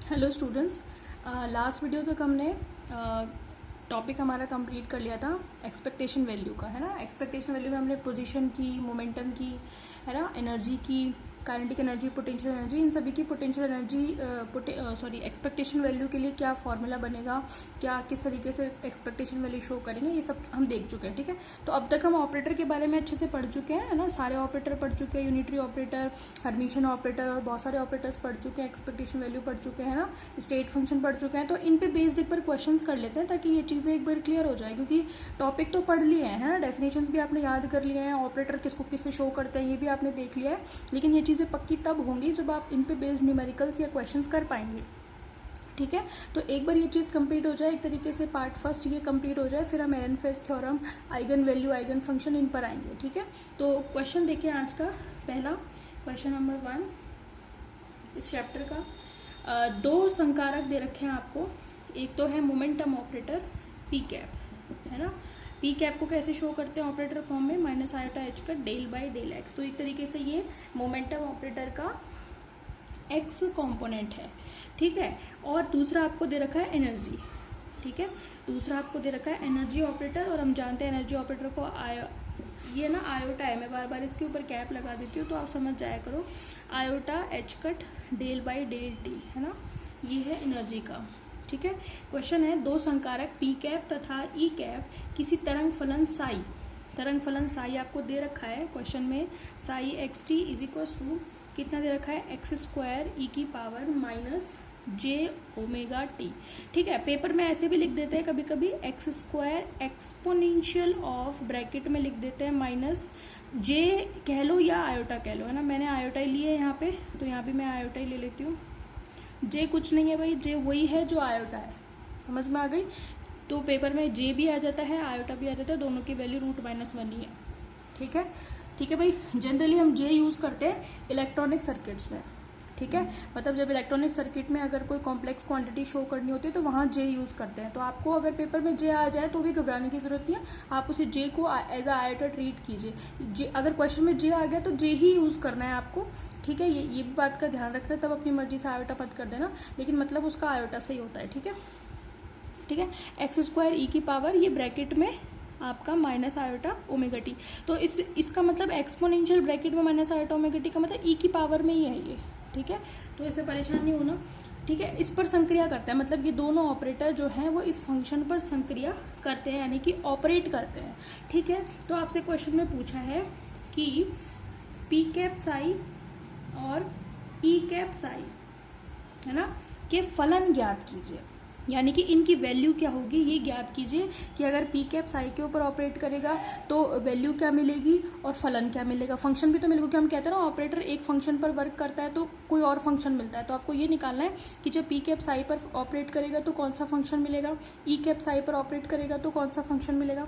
Hello students, last video तक हमने topic हमारा कंप्लीट कर लिया था एक्सपेक्टेशन वैल्यू का, है ना। एक्सपेक्टेशन वैल्यू में हमने पोजीशन की, मोमेंटम की, है ना, एनर्जी की, काइनेटिक एनर्जी, पोटेंशियल एनर्जी, इन सभी की पोटेंशियल एनर्जी एक्सपेक्टेशन वैल्यू के लिए क्या फॉर्मूला बनेगा, क्या किस तरीके से एक्सपेक्टेशन वैल्यू शो करेंगे, ये सब हम देख चुके हैं। ठीक है, तो अब तक हम ऑपरेटर के बारे में अच्छे से पढ़ चुके हैं, है ना। सारे ऑपरेटर पढ़ चुके हैं, यूनिटरी ऑपरेटर, हर्मिशन ऑपरेटर और बहुत सारे ऑपरेटर्स पढ़ चुके हैं, एक्सपेक्टेशन वैल्यू पढ़ चुके हैं ना, स्टेट फंक्शन पढ़ चुके हैं। तो इन पे बेस्ड एक बार क्वेश्चंस कर लेते हैं ताकि ये चीज़ें एक बार क्लियर हो जाए, क्योंकि टॉपिक तो पढ़ लिए हैं, है ना, डेफिनेशंस भी आपने याद कर लिए हैं, ऑपरेटर किसको किससे शो करते हैं ये भी आपने देख लिया है, लेकिन ये चीज़ें पक्की तब होंगी जब आप इन पे बेस्ड न्यूमेरिकल्स या क्वेश्चंस कर पाएंगे। ठीक है, तो एक बार ये चीज़ कंप्लीट हो जाए, एक तरीके से पार्ट फर्स्ट ये कंप्लीट हो जाए, फिर हम Ehrenfest theorem, eigen value, eigen function, इन पर आएंगे। ठीक है, तो क्वेश्चन देखिए आज का पहला क्वेश्चन नंबर 1 इस चैप्टर का। दो संकारक दे रखे हैं आपको, एक तो है मोमेंटम ऑपरेटर पी कैप, है ना। पी कैप को कैसे शो करते हैं ऑपरेटर फॉर्म में, माइनस आयोटा एच का डेल बाई डेल एक्स। तो एक तरीके से ये मोमेंटम ऑपरेटर का एक्स कॉम्पोनेंट है। ठीक है, और दूसरा आपको दे रखा है एनर्जी। ठीक है, दूसरा आपको दे रखा है एनर्जी ऑपरेटर, और हम जानते हैं एनर्जी ऑपरेटर को ये ना आयोटा है, मैं बार बार इसके ऊपर कैप लगा देती हूँ तो आप समझ जाया करो। Iota h cut del by del t, है ना, ये है एनर्जी का। ठीक है, क्वेश्चन है दो संकारक पी कैप तथा ई कैप किसी तरंग फलन साई आपको दे रखा है क्वेश्चन में, psi x t is equal to कितना दे रखा है, एक्स स्क्वायर ई की power minus j omega t. ठीक है, पेपर में ऐसे भी लिख देते हैं कभी कभी, x square exponential of bracket में लिख देते हैं माइनस जे कह लो या आयोटा कह लो, है ना। मैंने आयोटा ही लिए यहाँ पे, तो यहाँ भी मैं आयोटा ही ले लेती हूँ। जे कुछ नहीं है भाई, जे वही है जो आयोटा है, समझ में आ गई। तो पेपर में जे भी आ जाता है, आयोटा भी आ जाता है, दोनों की वैल्यू √-1 ही है। ठीक है, ठीक है भाई, जनरली हम जे यूज़ करते हैं इलेक्ट्रॉनिक सर्किट्स में। ठीक है, मतलब जब इलेक्ट्रॉनिक सर्किट में अगर कोई कॉम्प्लेक्स क्वांटिटी शो करनी होती है तो वहाँ जे यूज़ करते हैं। तो आपको अगर पेपर में जे आ जाए तो भी घबराने की जरूरत नहीं है, आप उसे जे को एज अ आयोटा ट्रीट कीजिए। अगर क्वेश्चन में जे आ गया तो जे ही यूज़ करना है आपको। ठीक है, ये भी बात का ध्यान रखना, तब अपनी मर्जी से आयोटा मत कर देना, लेकिन मतलब उसका आयोटा से ही होता है। ठीक है, ठीक है, एक्स स्क्वायर ई की पावर, ये ब्रैकेट में आपका माइनस आयोटा ओमेगा टी। तो इसका मतलब एक्सपोनेंशियल ब्रैकेट में माइनस आयोटा ओमेगा टी का मतलब ई की पावर में ही है ये। ठीक है, तो इससे परेशान नहीं होना। ठीक है, इस पर संक्रिया करता है, मतलब ये दोनों ऑपरेटर जो हैं वो इस फंक्शन पर संक्रिया करते हैं, यानी कि ऑपरेट करते हैं। ठीक है, तो आपसे क्वेश्चन में पूछा है कि पी कैप साई और ई कैप साई, है ना, के फलन ज्ञात कीजिए, यानी कि इनकी वैल्यू क्या होगी ये ज्ञात कीजिए, कि अगर पी कैप साई के ऊपर ऑपरेट करेगा तो वैल्यू क्या मिलेगी और फलन क्या मिलेगा, फंक्शन भी तो मिलेगा। क्योंकि हम कहते हैं ना ऑपरेटर एक फंक्शन पर वर्क करता है तो कोई और फंक्शन मिलता है, तो आपको ये निकालना है कि जब पी कैप साई पर ऑपरेट करेगा तो कौन सा फंक्शन मिलेगा, ई कैप साई पर ऑपरेट करेगा तो कौन सा फंक्शन मिलेगा।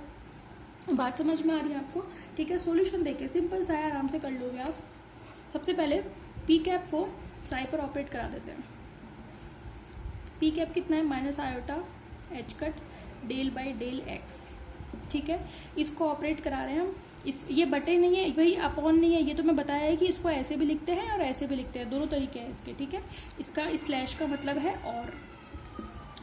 बात समझ में आ रही है आपको। ठीक है, सोल्यूशन देखिए, सिंपल सा है, आराम से कर लोगे आप। सबसे पहले पी कैप को साई पर ऑपरेट करा देते हैं। पी कैप कितना है, minus iota h cut del by del x. ठीक है, इसको ऑपरेट करा रहे हैं हम, इस ये बटे नहीं है भाई, अपॉन नहीं है, ये तो मैं बताया है कि इसको ऐसे भी लिखते हैं और ऐसे भी लिखते हैं, दोनों तरीके हैं इसके। ठीक है, इसका स्लैश का मतलब है और,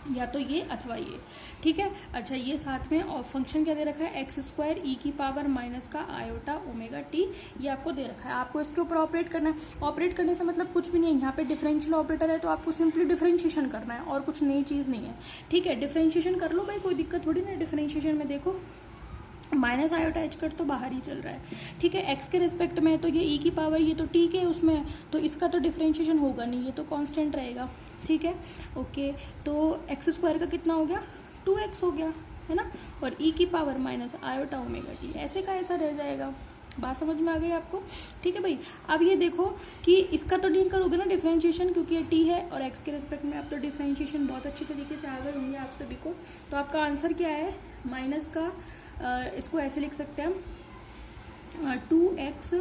या तो ये अथवा ये। ठीक है, अच्छा ये साथ में और फंक्शन क्या दे रखा है, एक्स स्क्वायर ई की पावर माइनस का आयोटा ओमेगा टी, ये आपको दे रखा है। आपको इसके ऊपर ऑपरेट करना है। ऑपरेट करने से मतलब कुछ भी नहीं है, यहाँ पे डिफरेंशियल ऑपरेटर है तो आपको सिंपली डिफरेंशिएशन करना है, और कुछ नई चीज़ नहीं है। ठीक है, डिफरेंशिएशन कर लो भाई, कोई दिक्कत थोड़ी ना। डिफरेंशिएशन में देखो माइनस आयोटा एच कट तो बाहर ही चल रहा है। ठीक है, एक्स के रिस्पेक्ट में तो ये ई की पावर, ये तो टी के उसमें, तो इसका तो डिफरेंशिएशन होगा नहीं, ये तो कांस्टेंट रहेगा। ठीक है, ओके, तो एक्स स्क्वायर का कितना हो गया, 2x हो गया, है ना, और ई की power minus iota omega T, ऐसे का ऐसा रह जाएगा। बात समझ में आ गई आपको। ठीक है भाई, अब ये देखो कि इसका तो नहीं करोगे ना डिफरेंशिएशन, क्योंकि ये टी है और एक्स के रिस्पेक्ट में आप तो डिफरेंशिएशन बहुत अच्छी तरीके से आ गए होंगे आप सभी को। तो आपका आंसर क्या है, माइनस का इसको ऐसे लिख सकते हैं हम, 2x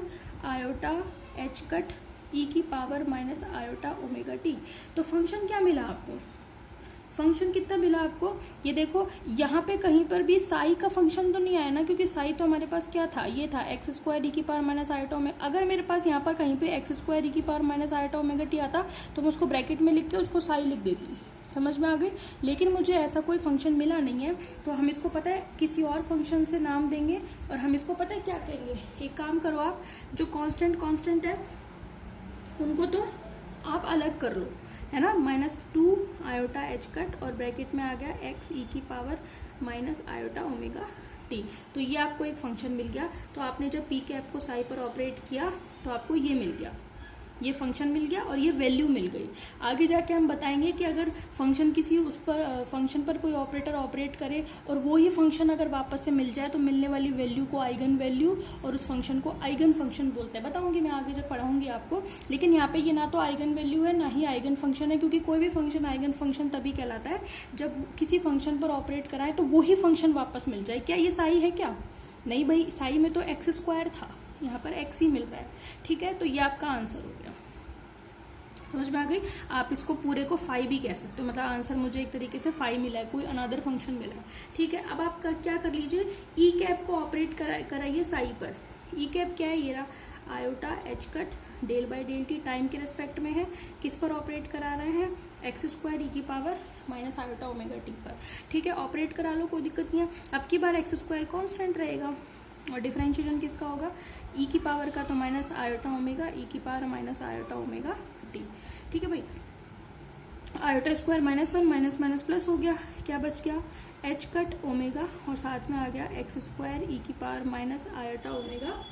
आयोटा एच कट ई की power minus iota omega T. तो फंक्शन क्या मिला आपको, फंक्शन कितना मिला आपको, ये देखो यहाँ पे कहीं पर भी साई का फंक्शन तो नहीं आया ना, क्योंकि साई तो हमारे पास क्या था, ये था एक्स स्क्वायर ई की पावर माइनस आयोटा ओमेगा। अगर मेरे पास यहाँ पर कहीं पे एक्स स्क्वायर ई की power minus iota omega T आता तो मैं उसको ब्रैकेट में लिख के उसको साई लिख देती, समझ में आ गई। लेकिन मुझे ऐसा कोई फंक्शन मिला नहीं है, तो हम इसको पता है किसी और फंक्शन से नाम देंगे और हम इसको पता है क्या कहेंगे। एक काम करो आप, जो कांस्टेंट है उनको तो आप अलग कर लो, है ना, -2 आयोटा एच कट और ब्रैकेट में आ गया एक्स ई की power minus iota omega T. तो ये आपको एक फंक्शन मिल गया। तो आपने जब पी कैप को साई पर ऑपरेट किया तो आपको ये मिल गया, ये फंक्शन मिल गया और ये वैल्यू मिल गई। आगे जाके हम बताएंगे कि अगर फंक्शन किसी उस पर फंक्शन पर कोई ऑपरेटर ऑपरेट करे और वो ही फंक्शन अगर वापस से मिल जाए तो मिलने वाली वैल्यू को आइगन वैल्यू और उस फंक्शन को आइगन फंक्शन बोलते हैं। बताऊंगी मैं आगे जब पढ़ाऊंगी आपको। लेकिन यहाँ पे ये ना तो आइगन वैल्यू है ना ही आइगन फंक्शन है, क्योंकि कोई भी फंक्शन आइगन फंक्शन तभी कहलाता है जब किसी फंक्शन पर ऑपरेट कराए तो वही फंक्शन वापस मिल जाए। क्या ये साई है क्या? नहीं भाई, साई में तो एक्स स्क्वायर था, यहाँ पर एक्स ही मिल रहा है। ठीक है, तो ये आपका आंसर हो गया, समझ में आ गई। आप इसको पूरे को फाई भी कह सकते हो, मतलब आंसर मुझे एक तरीके से फाई मिला है, कोई अनदर फंक्शन मिला है। ठीक है, अब आप क्या कर लीजिए, ई कैप को ऑपरेट कराइए साई पर। ई कैप क्या है, ये रहा iota h cut del by del t, time के रेस्पेक्ट में है, किस पर ऑपरेट करा रहे हैं, एक्स स्क्वायर ई की power minus iota omega T पर। ठीक है, ऑपरेट करा लो, कोई दिक्कत नहीं है। अब की बार एक्स स्क्वायर कॉन्स्टेंट रहेगा और डिफरेंशिएशन किसका होगा, ई की पावर का, तो माइनस आयोटा ओमेगा ई की power minus iota omega t. ठीक है भाई, iota square -1 minus minus plus हो गया, क्या बच गया, एच कट ओमेगा और साथ में आ गया एक्स स्क्वायर ई की power minus iota omega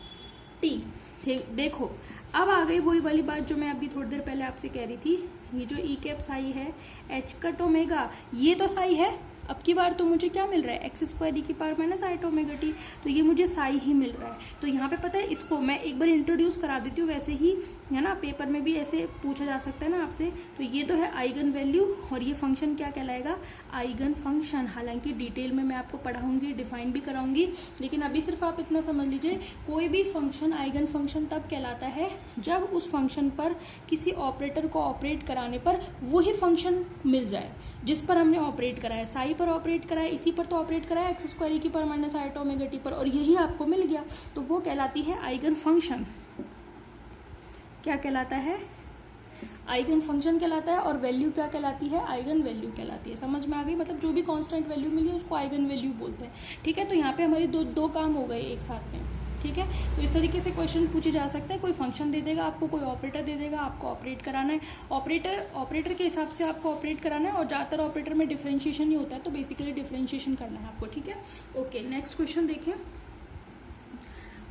t. ठीक, देखो अब आ गई वही वाली बात जो मैं अभी थोड़ी देर पहले आपसे कह रही थी। ये जो ई कैप साई है, एच कट ओमेगा, ये तो साई है। अब की बार तो मुझे क्या मिल रहा है, एक्स स्क्वायर ई की power minus iota omega T, तो ये मुझे साई ही मिल रहा है। तो यहाँ पे पता है, इसको मैं एक बार इंट्रोड्यूस करा देती हूँ, वैसे ही है ना, पेपर में भी ऐसे पूछा जा सकता है ना आपसे। तो ये तो है आइगन वैल्यू और ये फंक्शन क्या कहलाएगा, आइगन फंक्शन। हालांकि डिटेल में मैं आपको पढ़ाऊंगी, डिफाइन भी कराऊंगी, लेकिन अभी सिर्फ आप इतना समझ लीजिए, कोई भी फंक्शन आइगन फंक्शन तब कहलाता है जब उस फंक्शन पर किसी ऑपरेटर को ऑपरेट कराने पर वही फंक्शन मिल जाए जिस पर हमने ऑपरेट कराया। साई पर ऑपरेट कराया, इसी पर तो ऑपरेट कराया एक्स स्क्वायर ई की power minus iota omega T पर, और यही आपको मिल गया, तो वो कहलाती है आइगन फंक्शन। क्या कहलाता है, आइगन फंक्शन कहलाता है। और वैल्यू क्या कहलाती है, आइगन वैल्यू कहलाती है। समझ में आ गई, मतलब जो भी कांस्टेंट वैल्यू मिली है उसको आइगन वैल्यू बोलते हैं। ठीक है, तो यहाँ पे हमारे दो काम हो गए एक साथ में। ठीक है, तो इस तरीके से क्वेश्चन पूछे जा सकते हैं। कोई फंक्शन दे देगा आपको, कोई ऑपरेटर दे देगा, आपको ऑपरेट कराना है, ऑपरेटर के हिसाब से आपको ऑपरेट कराना है। और ज़्यादातर ऑपरेटर में डिफरेंशिएशन ही होता है, तो बेसिकली डिफरेंशिएशन करना है आपको। ठीक है, ओके, नेक्स्ट क्वेश्चन देखें।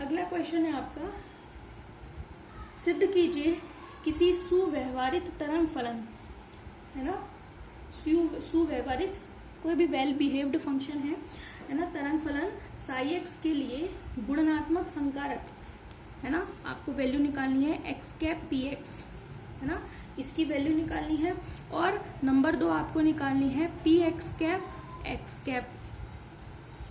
अगला क्वेश्चन है आपका, सिद्ध कीजिए किसी सुव्यवहारित तरंग फलन, है ना, सुव्यवहारित कोई भी वेल बिहेव्ड फंक्शन है ना, तरंग फलन साई एक्स के लिए गुणनात्मक संकारक, है ना, आपको वैल्यू निकालनी है एक्स कैप पी एक्स, है ना, इसकी वैल्यू निकालनी है। और नंबर 2 आपको निकालनी है P x cap x cap,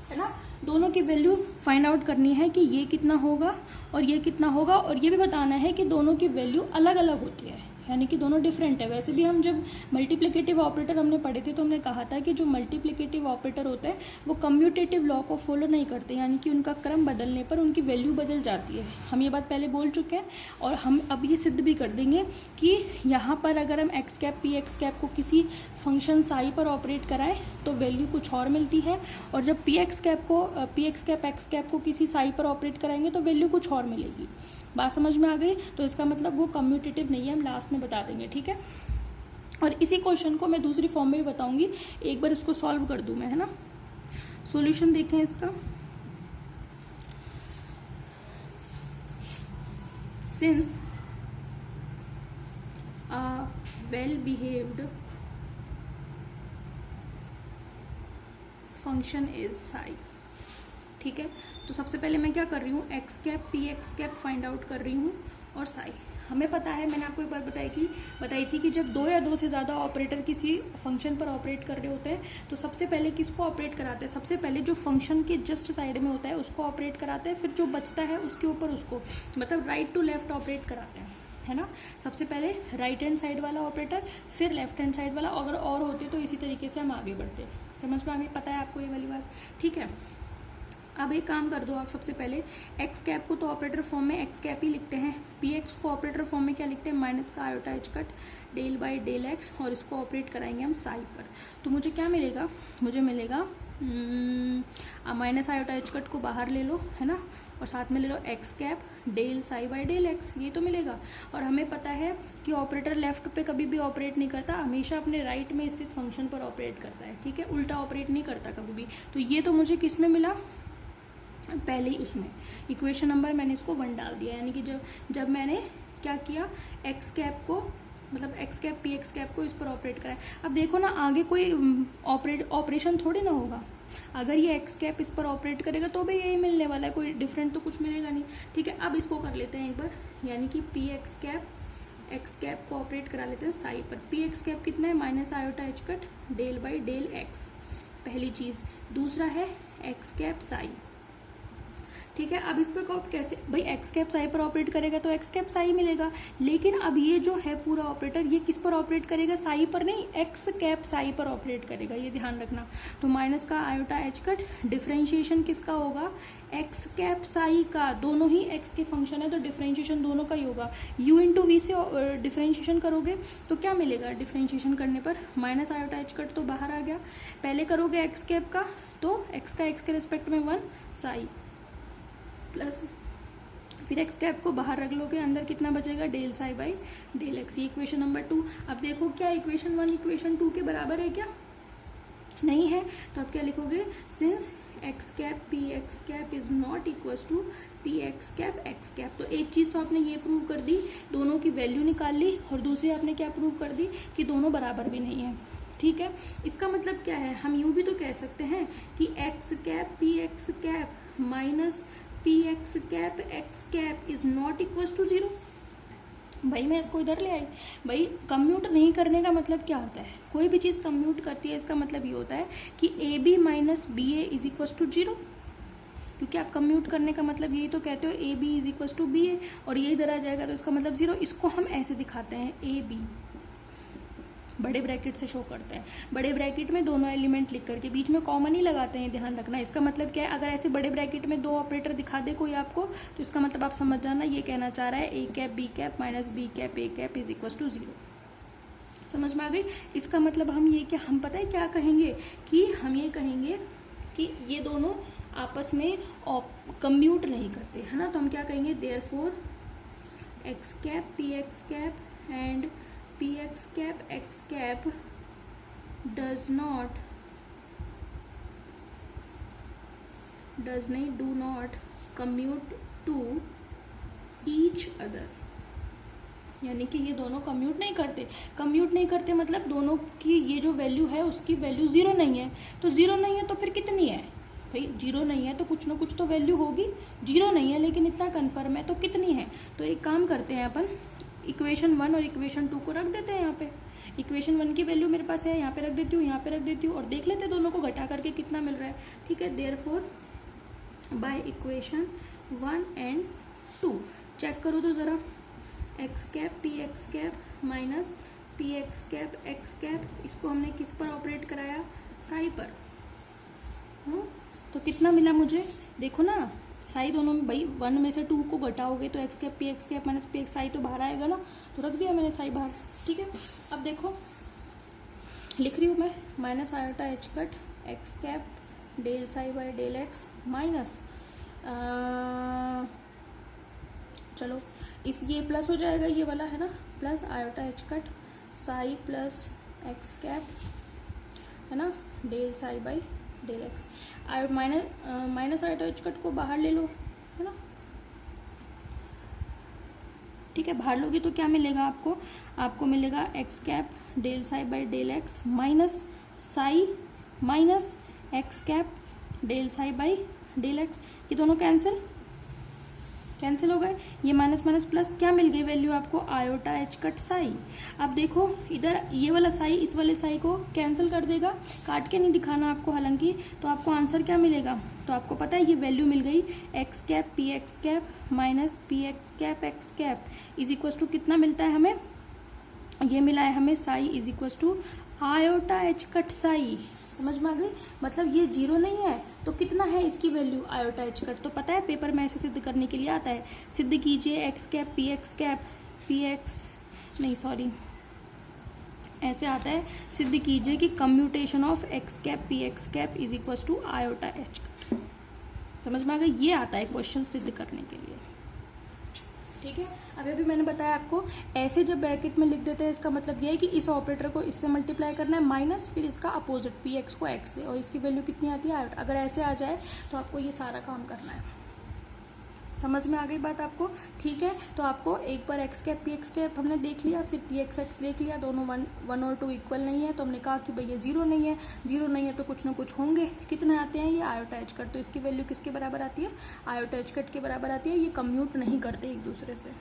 है ना, दोनों की वैल्यू फाइंड आउट करनी है कि ये कितना होगा और ये कितना होगा। और ये भी बताना है कि दोनों की वैल्यू अलग अलग होती है, यानी कि दोनों डिफरेंट है। वैसे भी हम जब मल्टीप्लिकेटिव ऑपरेटर हमने पढ़े थे तो हमने कहा था कि जो मल्टीप्लिकेटिव ऑपरेटर होते हैं वो कम्यूटेटिव लॉ को फॉलो नहीं करते, यानी कि उनका क्रम बदलने पर उनकी वैल्यू बदल जाती है। हम ये बात पहले बोल चुके हैं और हम अब ये सिद्ध भी कर देंगे कि यहाँ पर अगर हम x cap p x cap को किसी फंक्शन साई पर ऑपरेट कराएं तो वैल्यू कुछ और मिलती है, और जब P x cap x cap को किसी साई पर ऑपरेट कराएंगे तो वैल्यू कुछ और मिलेगी। बात समझ में आ गई? तो इसका मतलब वो कम्यूटेटिव नहीं है, हम लास्ट में बता देंगे। ठीक है, और इसी क्वेश्चन को मैं दूसरी फॉर्म में भी बताऊंगी, एक बार इसको सॉल्व कर दूं मैं, है ना। सॉल्यूशन देखें इसका, since a well behaved function is Sai. ठीक है, तो सबसे पहले मैं क्या कर रही हूँ, x cap p x cap find out कर रही हूँ और साई। हमें पता है, मैंने आपको एक बार बताई थी कि जब 2 या 2 से ज़्यादा ऑपरेटर किसी फंक्शन पर ऑपरेट कर रहे होते हैं तो सबसे पहले किसको ऑपरेट कराते हैं, सबसे पहले जो फंक्शन के जस्ट साइड में होता है उसको ऑपरेट कराते हैं, फिर जो बचता है उसके ऊपर उसको, मतलब राइट टू लेफ्ट ऑपरेट कराते हैं। है ना। सबसे पहले राइट हैंड साइड वाला ऑपरेटर, फिर लेफ्ट हैंड साइड वाला, अगर और होते तो इसी तरीके से हम आगे बढ़ते। समझ में आ गई, पता है आपको ये वाली बात, ठीक है। अब एक काम कर दो आप, सबसे पहले एक्स कैप को तो ऑपरेटर फॉर्म में एक्स कैप ही लिखते हैं, पी एक्स को ऑपरेटर फॉर्म में क्या लिखते हैं, माइनस का iota h cut del by del x, और इसको ऑपरेट कराएंगे हम साई पर। तो मुझे क्या मिलेगा, मुझे मिलेगा माइनस आयोटा एच कट को बाहर ले लो, है ना, और साथ में ले लो x cap del psi by del x, ये तो मिलेगा। और हमें पता है कि ऑपरेटर लेफ्ट पे कभी भी ऑपरेट नहीं करता, हमेशा अपने राइट में स्थित फंक्शन पर ऑपरेट करता है, ठीक है, उल्टा ऑपरेट नहीं करता कभी भी। तो ये तो मुझे किस में मिला, पहले ही उसमें इक्वेशन नंबर मैंने इसको 1 डाल दिया, यानी कि जब मैंने क्या किया, एक्स कैप को मतलब x cap p x cap को इस पर ऑपरेट कराया। अब देखो ना, आगे कोई ऑपरेशन थोड़ी ना होगा, अगर ये एक्स कैप इस पर ऑपरेट करेगा तो भी यही मिलने वाला है, कोई डिफरेंट तो कुछ मिलेगा नहीं, ठीक है। अब इसको कर लेते हैं एक बार, यानी कि पी एक्स कैप को ऑपरेट करा लेते हैं साई पर। पी एक्स कैप कितना है, minus iota h cut del by del x, पहली चीज। दूसरा है एक्स कैप साई, ठीक है। अब इस पर कैसे, भाई एक्स कैप साई पर ऑपरेट करेगा तो एक्स कैप साई मिलेगा, लेकिन अब ये जो है पूरा ऑपरेटर ये किस पर ऑपरेट करेगा, साई पर नहीं, एक्स कैप साई पर ऑपरेट करेगा, ये ध्यान रखना। तो माइनस का आयोटा एच कट, डिफरेंशिएशन किसका होगा, एक्स कैप साई का, दोनों ही एक्स के फंक्शन है तो डिफरेंशिएशन दोनों का ही होगा। u इंटू वी से डिफरेंशिएशन करोगे तो क्या मिलेगा, डिफरेंशिएशन करने पर माइनस आयोटा एच कट तो बाहर आ गया, पहले करोगे एक्स कैप का तो एक्स का एक्स के रिस्पेक्ट में 1 साई, प्लस फिर एक्स कैप को बाहर रख लोगे, अंदर कितना बचेगा, del psi by del x, ये इक्वेशन नंबर 2। अब देखो क्या इक्वेशन 1 इक्वेशन 2 के बराबर है क्या, नहीं है, तो अब क्या लिखोगे, since x cap p x cap is not equal to p x cap x cap. तो एक चीज तो आपने ये प्रूव कर दी, दोनों की वैल्यू निकाल ली, और दूसरी आपने क्या प्रूव कर दी कि दोनों बराबर भी नहीं है, ठीक है। इसका मतलब क्या है, हम यूं भी तो कह सकते हैं कि x cap p x cap minus p x cap is not equal to 0। भाई मैं इसको इधर ले आई, भाई कम्यूट नहीं करने का मतलब क्या होता है, कोई भी चीज़ कम्यूट करती है इसका मतलब ये होता है कि a b minus b a is equal to 0, क्योंकि आप कम्यूट करने का मतलब यही तो कहते हो, A B is equal to B A, और ये इधर आ जाएगा तो इसका मतलब 0। इसको हम ऐसे दिखाते हैं, ए बी बड़े ब्रैकेट से शो करते हैं, बड़े ब्रैकेट में दोनों एलिमेंट लिख करके बीच में कॉमन ही लगाते हैं, ध्यान रखना। इसका मतलब क्या है, अगर ऐसे बड़े ब्रैकेट में दो ऑपरेटर दिखा दे कोई आपको, तो इसका मतलब आप समझ जाना ये कहना चाह रहा है A cap B cap minus B cap A cap is equal to 0। समझ में आ गई, इसका मतलब हम ये क्या, हम पता है क्या कहेंगे, कि हम ये कहेंगे कि ये दोनों आपस में कम्यूट नहीं करते, है ना। तो हम क्या कहेंगे, therefore x cap p x cap and P x cap does not do not commute to each other, यानी कि ये दोनों कम्यूट नहीं करते मतलब दोनों की ये जो वैल्यू है उसकी वैल्यू 0 नहीं है। तो 0 नहीं है तो फिर कितनी है, भाई 0 नहीं है तो कुछ ना कुछ तो वैल्यू होगी, 0 नहीं है लेकिन इतना कन्फर्म है तो कितनी है। तो एक काम करते हैं अपन, इक्वेशन 1 और इक्वेशन 2 को रख देते हैं यहाँ पे, इक्वेशन 1 की वैल्यू मेरे पास है, यहाँ पे रख देती हूँ, यहाँ पे रख देती हूँ, और देख लेते हैं दोनों को घटा करके कितना मिल रहा है, ठीक है। Therefore by equation 1 and 2 check करो तो ज़रा, x cap p x cap minus p x cap, इसको हमने किस पर ऑपरेट कराया, साई पर। तो कितना मिला मुझे, देखो ना, साई दोनों में, भाई 1 में से 2 को घटाओगे तो x cap minus p x Sai तो बाहर आएगा ना, तो रख दिया मैंने साई बाहर, ठीक है। अब देखो लिख रही हूँ मैं, minus iota h cut x cap del psi by del x minus, चलो इस ये प्लस हो जाएगा ये वाला, है ना, plus iota h cut psi plus x cap, है ना, del psi by del x, minus iota h cut को बाहर ले लो, है ना, ठीक है। बाहर लोगे तो क्या मिलेगा आपको मिलेगा x cap del psi by del x minus psi minus x cap del psi by del x, ये दोनों कैंसिल, कैंसिल हो गए, ये माइनस माइनस प्लस, क्या मिल गई वैल्यू आपको, आयोटा एच कट साई। अब देखो इधर ये वाला साई इस वाले साई को कैंसिल कर देगा, काट के नहीं दिखाना आपको हालांकि, तो आपको आंसर क्या मिलेगा, तो आपको पता है ये वैल्यू मिल गई x cap p x cap minus p x cap x cap is equal to कितना मिलता है हमें, ये मिला है हमें psi is equal to iota h cut psi. समझ में आ गई, मतलब ये जीरो नहीं है तो कितना है इसकी वैल्यू आयोटा एच कट, तो पता है पेपर में ऐसे सिद्ध करने के लिए आता है, सिद्ध कीजिए एक्स कैप पी एक्स नहीं सॉरी ऐसे आता है, सिद्ध कीजिए कि commutation of x cap p x cap is equal to iota h cut. समझ में आ गई, ये आता है क्वेश्चन सिद्ध करने के लिए। ठीक है, अभी मैंने बताया आपको, ऐसे जब ब्रैकेट में लिख देते हैं इसका मतलब ये है कि इस ऑपरेटर को इससे मल्टीप्लाई करना है माइनस फिर इसका अपोजिट पी एक्स को एक्स से, और इसकी वैल्यू कितनी आती है आयोटा। अगर ऐसे आ जाए तो आपको ये सारा काम करना है। समझ में आ गई बात आपको, ठीक है। तो आपको एक बार x cap p x cap हमने देख लिया, फिर पी एक्स एक्स देख लिया, दोनों वन और टू इक्वल नहीं है, तो हमने कहा कि भैया जीरो नहीं है, जीरो नहीं है तो कुछ ना कुछ होंगे, कितने आते हैं ये आयोटा एच कट, तो इसकी वैल्यू किसके बराबर आती है, आयोटा एच कट के बराबर आती है। ये कम्यूट नहीं करते एक दूसरे से,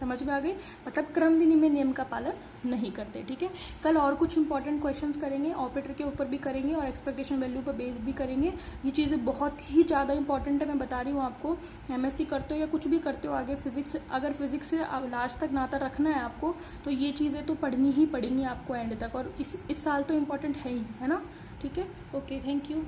समझ में आ गई, मतलब क्रम विनिमय नियम का पालन नहीं करते। ठीक है, कल और कुछ इंपॉर्टेंट क्वेश्चंस करेंगे, ऑपरेटर के ऊपर भी करेंगे और एक्सपेक्टेशन वैल्यू पर बेस भी करेंगे। ये चीज़ें बहुत ही ज़्यादा इंपॉर्टेंट है, मैं बता रही हूँ आपको। एमएससी करते हो या कुछ भी करते हो आगे, फिजिक्स अगर फिजिक्स से लास्ट तक नाता रखना है आपको, तो ये चीज़ें तो पढ़नी ही पड़ेंगी आपको एंड तक, और इस साल तो इम्पॉर्टेंट है ही, है ना। ठीक है, ओके, थैंक यू।